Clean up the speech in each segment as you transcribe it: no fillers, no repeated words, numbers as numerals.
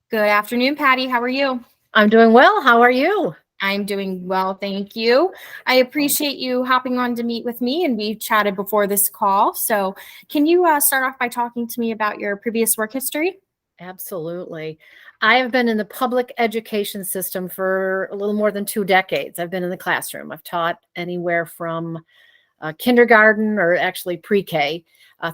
Good afternoon, Patty. How are you? I'm doing well. How are you? I'm doing well, thank you. I appreciate you hopping on to meet with me, and we chatted before this call. So, can you start off by talking to me about your previous work history? Absolutely. I have been in the public education system for a little more than 2 decades. I've been in the classroom. I've taught anywhere from kindergarten, or actually pre-K,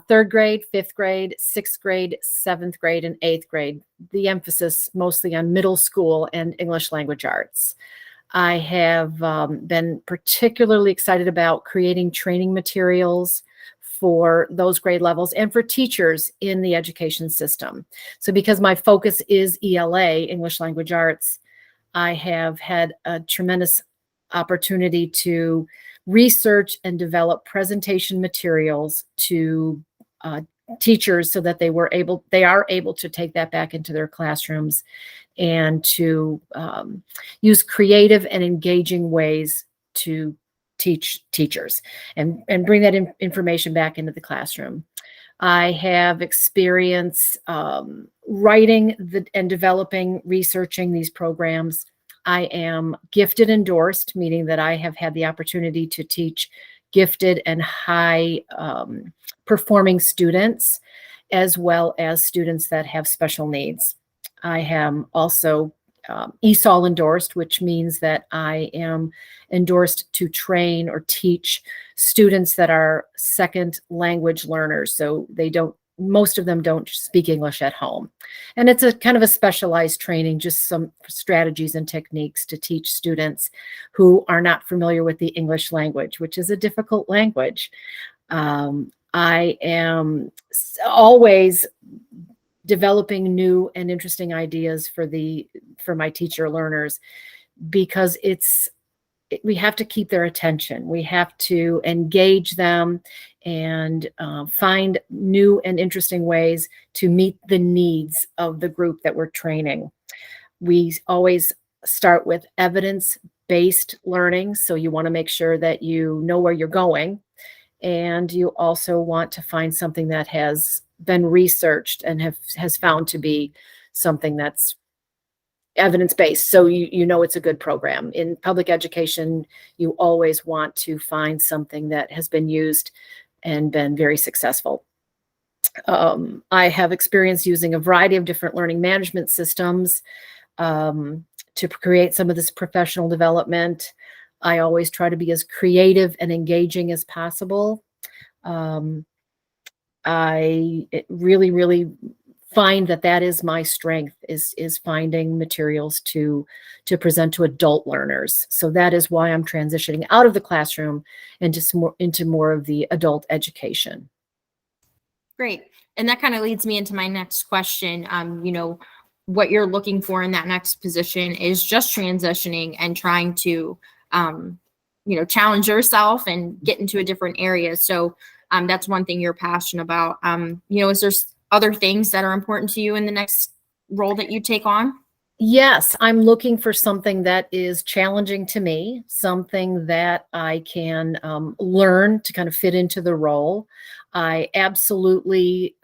third grade, fifth grade, sixth grade, seventh grade, and eighth grade. The emphasis mostly on middle school and English language arts. I have been particularly excited about creating training materials for those grade levels and for teachers in the education system. So because my focus is ELA, English Language Arts, I have had a tremendous opportunity to research and develop presentation materials to teachers so that they are able to take that back into their classrooms and to use creative and engaging ways to teach teachers and bring that information back into the classroom. I have experience writing and developing, researching these programs. I am gifted endorsed, meaning that I have had the opportunity to teach gifted and high performing students, as well as students that have special needs. I am also ESOL endorsed, which means that I am endorsed to train or teach students that are second language learners. So most of them don't speak English at home. And it's a kind of a specialized training, just some strategies and techniques to teach students who are not familiar with the English language, which is a difficult language. I am always developing new and interesting ideas for my teacher learners, because we have to keep their attention. We have to engage them and find new and interesting ways to meet the needs of the group that we're training. We always start with evidence-based learning. So you want to make sure that you know where you're going. And you also want to find something that has been researched and has found to be something that's evidence-based, so you know it's a good program. In public education, you always want to find something that has been used and been very successful. I have experience using a variety of different learning management systems to create some of this professional development. I always try to be as creative and engaging as possible. I really find that is my strength, is finding materials to present to adult learners. So that is why I'm transitioning out of the classroom and just into more of the adult education. Great. And that kind of leads me into my next question. What you're looking for in that next position is just transitioning and trying to, challenge yourself and get into a different area. So that's one thing you're passionate about. Is there other things that are important to you in the next role that you take on? Yes, I'm looking for something that is challenging to me, something that I can learn to kind of fit into the role. I absolutely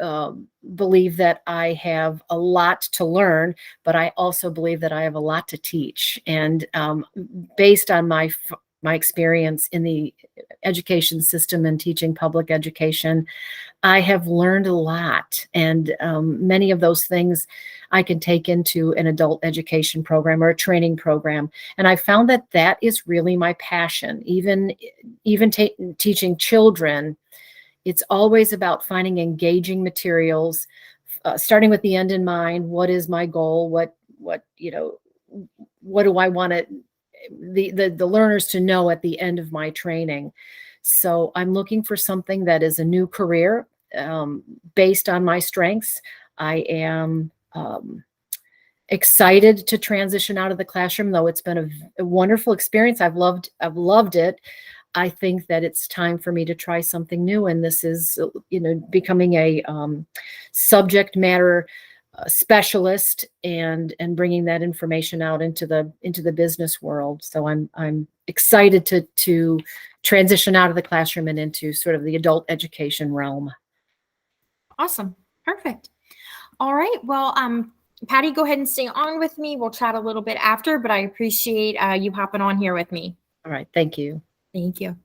believe that I have a lot to learn, but I also believe that I have a lot to teach. And based on my experience in the education system and teaching public education, I have learned a lot, and many of those things I can take into an adult education program or a training program. And I found that is really my passion. Even teaching children, it's always about finding engaging materials, starting with the end in mind. What is my goal? What do I want the learners to know at the end of my training? So I'm looking for something that is a new career based on my strengths. I am excited to transition out of the classroom, though it's been a wonderful experience. I've loved it. I think that it's time for me to try something new, and this is, becoming a subject matter specialist and bringing that information out into the business world. So I'm excited to transition out of the classroom and into sort of the adult education realm. Awesome. Perfect. All right. Well, Patty, go ahead and stay on with me. We'll chat a little bit after, but I appreciate you hopping on here with me. All right. Thank you. Thank you.